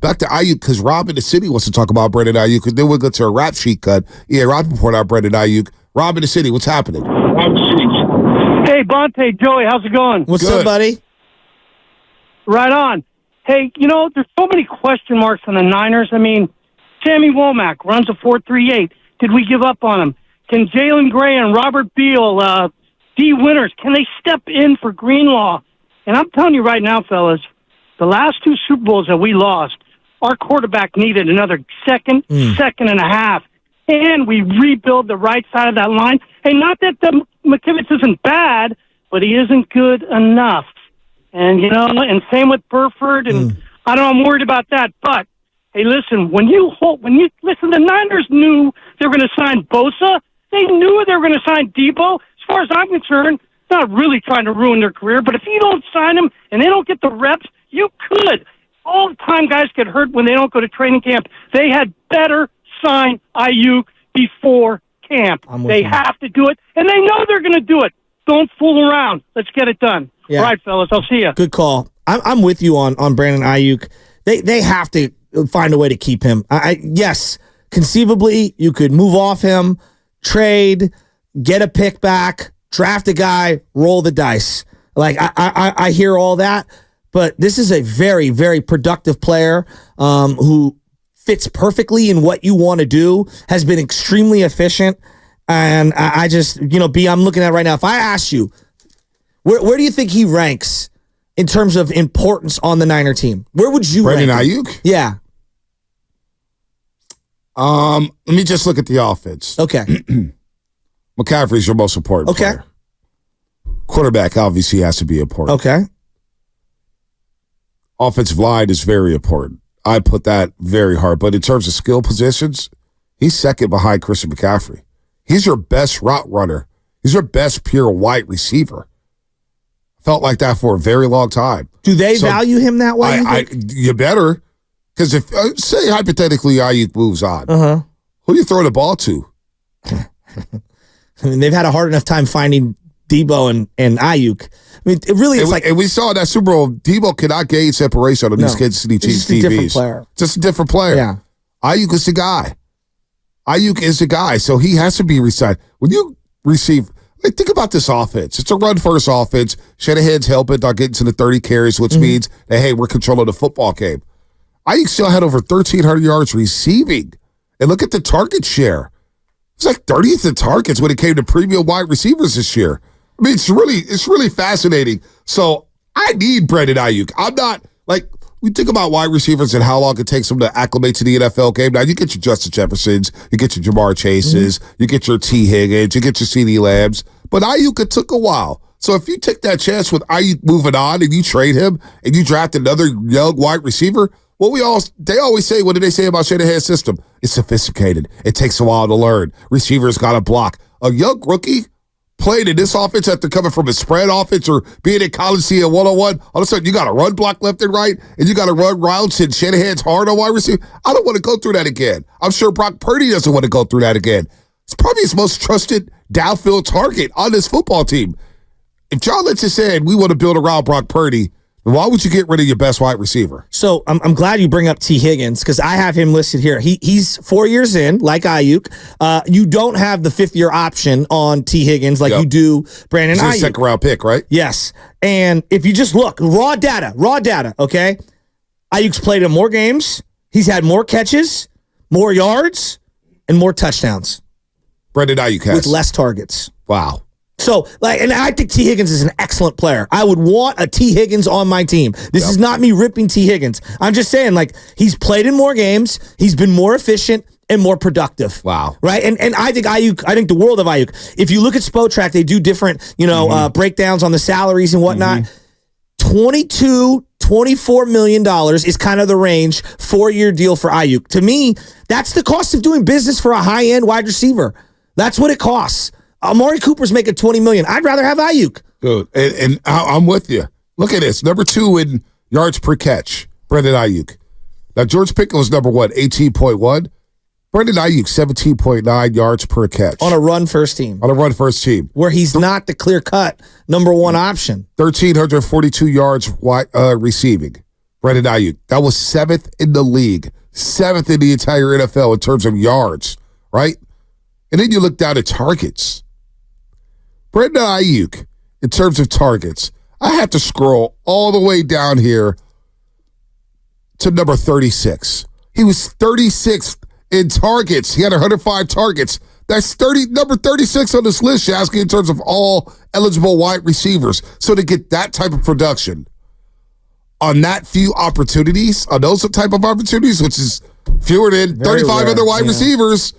Back to Aiyuk, because Rob in the city wants to talk about Brandon Aiyuk, and then we'll go to a rap sheet cut. Yeah, Rob report out Brandon Aiyuk. Rob in the city, what's happening? Hey, Bonte, Joey, how's it going? What's Good. up, buddy? Right on. Hey, there's so many question marks on the Niners. I mean, Sammy Womack runs a 4.38. Did we give up on him? Can Jalen Gray and Robert Beal, D. Winters, can they step in for Greenlaw? And I'm telling you right now, fellas, the last 2 Super Bowls that we lost, our quarterback needed another second and a half. And we rebuild the right side of that line. Hey, not that McKivitz isn't bad, but he isn't good enough. And, and same with Burford. And I don't know, I'm worried about that. But, hey, listen, when you listen, the Niners knew they were going to sign Bosa. They knew they were going to sign Debo. As far as I'm concerned, not really trying to ruin their career, but if you don't sign them and they don't get the reps, you could. All the time guys get hurt when they don't go to training camp. They had better sign Aiyuk before camp. They have to do it, and they know they're going to do it. Don't fool around. Let's get it done. Yeah. All right, fellas, I'll see you. Good call. I'm with you on Brandon Aiyuk. They have to find a way to keep him. Yes, conceivably, you could move off him, trade, get a pick back, draft a guy, roll the dice. Like, I hear all that, but this is a very, very productive player who fits perfectly in what you want to do, has been extremely efficient, and I just, B, I'm looking at right now. If I asked you, where do you think he ranks in terms of importance on the Niner team? Where would you rank Brandon him? Aiyuk? Yeah. Let me just look at the offense. Okay. McCaffrey's your most important player. Quarterback obviously has to be important. Okay. Offensive line is very important. I put that very hard. But in terms of skill positions, he's second behind Christian McCaffrey. He's your best route runner. He's your best pure wide receiver. Felt like that for a very long time. Do they value him that way? You better. Because if, say hypothetically, Aiyuk moves on, who do you throw the ball to? I mean, they've had a hard enough time finding Debo and Aiyuk. I mean, it really is like... And we saw that Super Bowl, Debo cannot gain separation on these Kansas City Chiefs TVs. Just a different player. Just a different player. Yeah. Aiyuk is the guy. Aiyuk is the guy, so he has to be resigned. When you receive... think about this offense. It's a run-first offense. Shanahan's helping on getting to the 30 carries, which means that, hey, we're controlling the football game. Aiyuk still had over 1,300 yards receiving. And look at the target share. It's like 30th in targets when it came to premium wide receivers this year. I mean, it's really fascinating. So I need Brandon Aiyuk. I'm not, like, we think about wide receivers and how long it takes them to acclimate to the NFL game. Now, you get your Justin Jeffersons, you get your Jamar Chases, you get your T. Higgins, you get your CeeDee Lambs. But Aiyuk, it took a while. So if you take that chance with Aiyuk moving on and you trade him and you draft another young wide receiver, they always say, what do they say about Shanahan's system? It's sophisticated. It takes a while to learn. Receivers got to block. A young rookie played in this offense after coming from a spread offense or being in college seeing 101. All of a sudden, you got to run block left and right, and you got to run routes, and Shanahan's hard on wide receiver. I don't want to go through that again. I'm sure Brock Purdy doesn't want to go through that again. It's probably his most trusted downfield target on this football team. If John Lynch is saying we want to build around Brock Purdy, then why would you get rid of your best wide receiver? So I'm glad you bring up T. Higgins because I have him listed here. He's 4 years in, like Aiyuk. You don't have the fifth-year option on T. Higgins like you do Brandon Aiyuk. He's a second-round pick, right? Yes. And if you just look, raw data, okay? Aiyuk's played in more games. He's had more catches, more yards, and more touchdowns. Brandon Aiyuk has. With less targets. Wow. So, and I think T. Higgins is an excellent player. I would want a T. Higgins on my team. This is not me ripping T. Higgins. I'm just saying, he's played in more games. He's been more efficient and more productive. Wow. Right? And I think the world of Aiyuk. If you look at Spotrac, they do different, breakdowns on the salaries and whatnot. $24 million is kind of the range, 4-year deal for Aiyuk. To me, that's the cost of doing business for a high-end wide receiver. That's what it costs. Amari Cooper's making $20 million. I'd rather have Aiyuk. Good. And I'm with you. Look at this. Number 2 in yards per catch, Brandon Aiyuk. Now, George Pickens was number 1, 18.1. Brandon Aiyuk, 17.9 yards per catch. On a run-first team. Where he's not the clear-cut number 1 option. 1,342 yards receiving. Brandon Aiyuk. That was 7th in the league, 7th in the entire NFL in terms of yards, right? And then you look down at targets. Brandon Aiyuk, in terms of targets, I had to scroll all the way down here to number 36. He was 36th in targets. He had 105 targets. That's number 36 on this list, Shasky, in terms of all eligible wide receivers. So to get that type of production on that few opportunities, on those type of opportunities, which is fewer than 35 other wide receivers,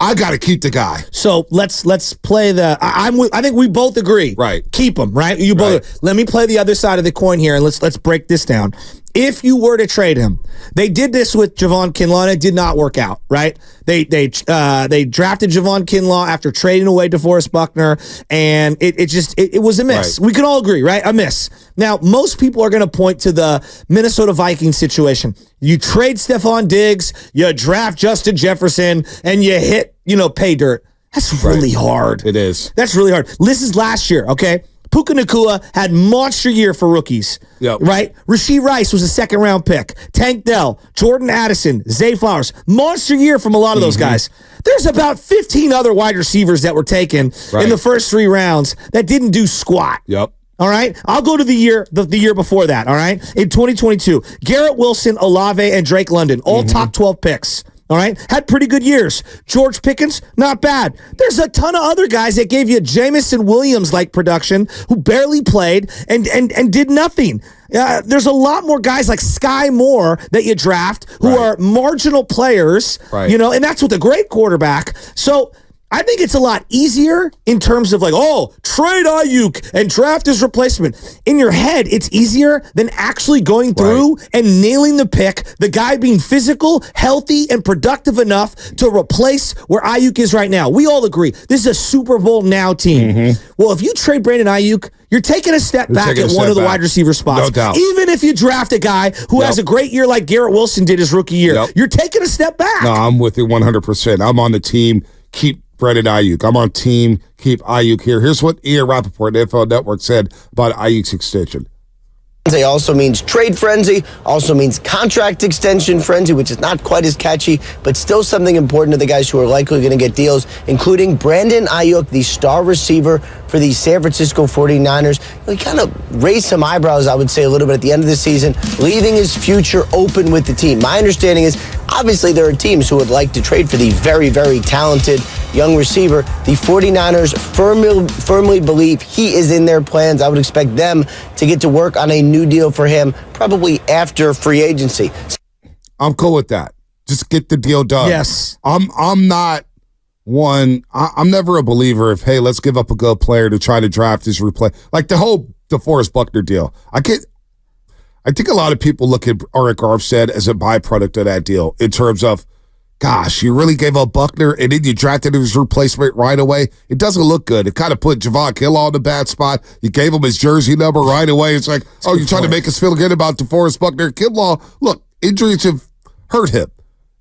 I got to keep the guy. So let's play the. I think we both agree. Right. Keep him. Right. You both. Right. Let me play the other side of the coin here, and let's break this down. If you were to trade him, they did this with Javon Kinlaw, and it did not work out. Right. They drafted Javon Kinlaw after trading away DeForest Buckner, and it was a miss. Right. We can all agree, right? A miss. Now, most people are going to point to the Minnesota Vikings situation. You trade Stephon Diggs, you draft Justin Jefferson, and you hit, pay dirt. That's really hard. It is. That's really hard. This is last year, okay? Puka Nacua had monster year for rookies, right? Rashee Rice was a second-round pick. Tank Dell, Jordan Addison, Zay Flowers. Monster year from a lot of those guys. There's about 15 other wide receivers that were taken in the first 3 rounds that didn't do squat. Yep. All right, I'll go to the year before that. All right, in 2022, Garrett Wilson, Olave, and Drake London, all top 12 picks. All right, had pretty good years. George Pickens, not bad. There's a ton of other guys that gave you Jamison Williams-like production who barely played and did nothing. There's a lot more guys like Sky Moore that you draft who are marginal players, and that's with a great quarterback. So I think it's a lot easier in terms of trade Aiyuk and draft his replacement. In your head, it's easier than actually going through and nailing the pick, the guy being physical, healthy, and productive enough to replace where Aiyuk is right now. We all agree. This is a Super Bowl now team. Well, if you trade Brandon Aiyuk, you're taking a step back at one of the wide receiver spots. No doubt. Even if you draft a guy who has a great year like Garrett Wilson did his rookie year, you're taking a step back. No, I'm with you 100%. I'm on the team. Keep Brandon Aiyuk. I'm on team. Keep Aiyuk here. Here's what Ian Rappaport, the NFL Network, said about Aiyuk's extension. It also means trade frenzy, also means contract extension frenzy, which is not quite as catchy, but still something important to the guys who are likely going to get deals, including Brandon Aiyuk, the star receiver for the San Francisco 49ers. He kind of raised some eyebrows, I would say, a little bit at the end of the season, leaving his future open with the team. My understanding is, obviously, there are teams who would like to trade for the very, very talented young receiver. The 49ers firmly believe he is in their plans. I would expect them to get to work on a new deal for him probably after free agency. I'm cool with that. Just get the deal done. Yes. I'm not one. I'm never a believer of, hey, let's give up a good player to try to draft his replay. Like the whole DeForest Buckner deal. I think a lot of people look at Eric Armstead as a byproduct of that deal in terms of, gosh, you really gave up Buckner and then you drafted his replacement right away. It doesn't look good. It kind of put Javon Kinlaw in the bad spot. You gave him his jersey number right away. It's like, you're trying to make us feel good about DeForest Buckner. Kinlaw, look, injuries have hurt him.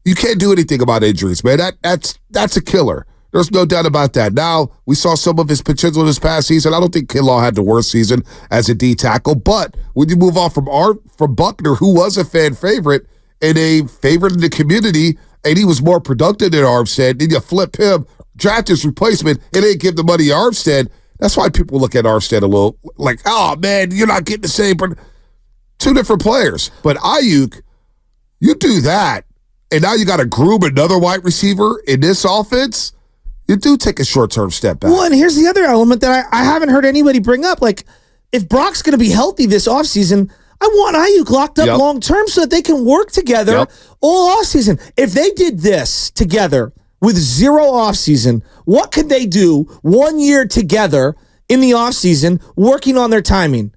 You can't do anything about injuries, man. That's a killer. There's no doubt about that. Now, we saw some of his potential this past season. I don't think Kinlaw had the worst season as a D tackle, but when you move on from Buckner, who was a fan favorite and a favorite in the community, and he was more productive than Armstead, then you flip him, draft his replacement, and then give the money to Armstead. That's why people look at Armstead a little like, oh, man, you're not getting the same. Two different players. But Aiyuk, you do that, and now you got to groom another wide receiver in this offense. You do take a short-term step back. Well, and here's the other element that I haven't heard anybody bring up. Like, if Brock's going to be healthy this offseason, I want Aiyuk locked up long-term so that they can work together all offseason. If they did this together with zero offseason, what could they do 1 year together in the offseason working on their timing?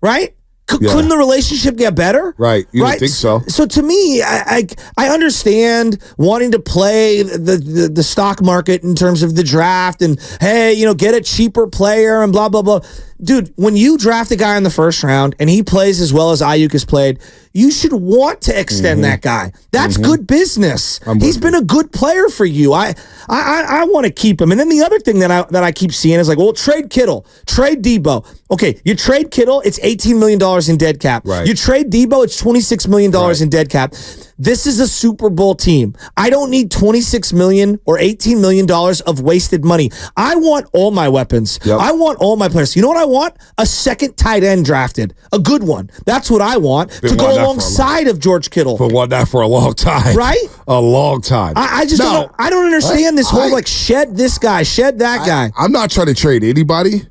Right? Couldn't the relationship get better? Right. You would think so. So to me, I understand wanting to play the stock market in terms of the draft and, hey, get a cheaper player and blah, blah, blah. dude, when you draft a guy in the first round and he plays as well as Aiyuk has played, you should want to extend that guy. That's good business. He's been a good player for you. I want to keep him. And then the other thing that I keep seeing is like, well, trade Kittle, trade Debo. Okay, you trade Kittle, it's $18 million in dead cap. Right. You trade Debo, it's $26 million in dead cap. This is a Super Bowl team. I don't need $26 million or $18 million of wasted money. I want all my weapons. Yep. I want all my players. You know what I want? A second tight end drafted. A good one. That's what I want to go alongside of George Kittle. But want that for a long time. Right? A long time. I just don't understand this whole like shed this guy, shed that guy. I'm not trying to trade anybody,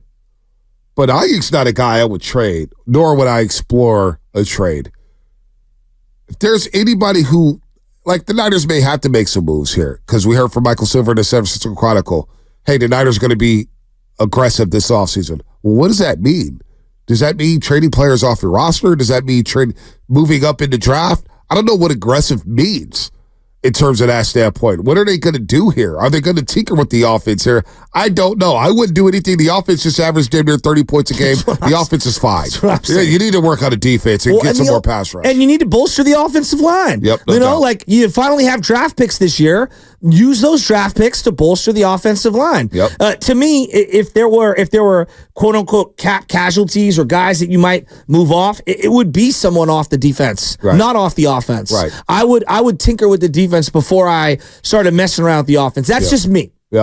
but Aiyuk's not a guy I would trade, nor would I explore a trade. If there's anybody who, like the Niners may have to make some moves here, because we heard from Michael Silver in the San Francisco Chronicle, hey, the Niners are going to be aggressive this offseason. Well, what does that mean? Does that mean trading players off your roster? Does that mean moving up in the draft? I don't know what aggressive means in terms of that standpoint. What are they going to do here? Are they going to tinker with the offense here? I don't know. I wouldn't do anything. The offense just averaged damn near 30 points a game. The offense is fine. You need to work on the defense and get some more pass rush. And you need to bolster the offensive line. Yep, you know, like you finally have draft picks this year. Use those draft picks to bolster the offensive line. Yep. To me, if there were quote unquote cap casualties or guys that you might move off, it would be someone off the defense, not off the offense. Right. I would tinker with the defense before I started messing around with the offense. That's just me.